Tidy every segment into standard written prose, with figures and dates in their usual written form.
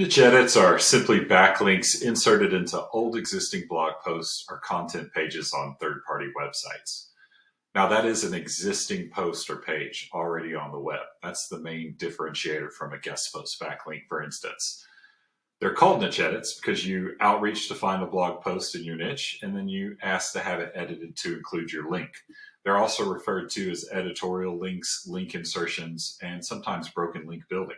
Niche edits are simply backlinks inserted into old existing blog posts or content pages on third-party websites. Now, that is an existing post or page already on the web. That's the main differentiator from a guest post backlink, for instance. They're called niche edits because you outreach to find a blog post in your niche, and then you ask to have it edited to include your link. They're also referred to as editorial links, link insertions, and sometimes broken link building.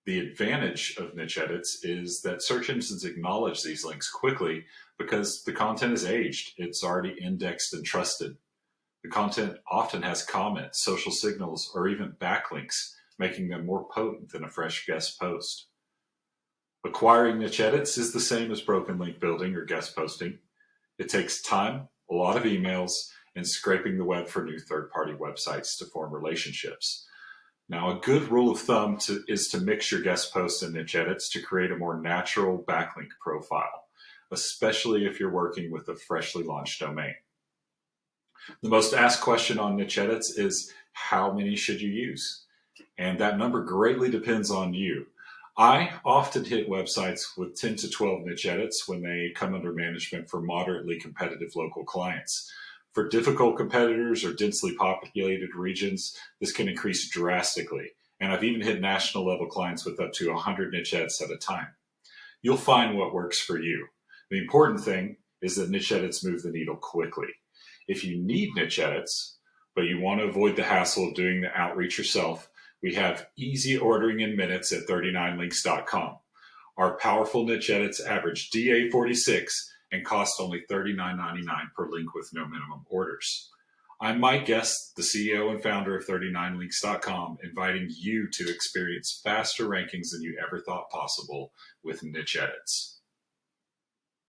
The advantage of niche edits is that search engines acknowledge these links quickly because the content is aged, it's already indexed and trusted. The content often has comments, social signals, or even backlinks, making them more potent than a fresh guest post. Acquiring niche edits is the same as broken link building or guest posting. It takes time, a lot of emails, and scraping the web for new third-party websites to form relationships. Now, a good rule of thumb is to mix your guest posts and niche edits to create a more natural backlink profile, especially if you're working with a freshly launched domain. The most asked question on niche edits is, how many should you use? And that number greatly depends on you. I often hit websites with 10 to 12 niche edits when they come under management for moderately competitive local clients. For difficult competitors or densely populated regions, this can increase drastically. And I've even hit national level clients with up to 100 niche edits at a time. You'll find what works for you. The important thing is that niche edits move the needle quickly. If you need niche edits, but you want to avoid the hassle of doing the outreach yourself, we have easy ordering in minutes at 39links.com. Our powerful niche edits average DA46 and cost only $39.99 per link with no minimum orders. I'm Mike Guest, the CEO and founder of 39links.com, inviting you to experience faster rankings than you ever thought possible with niche edits.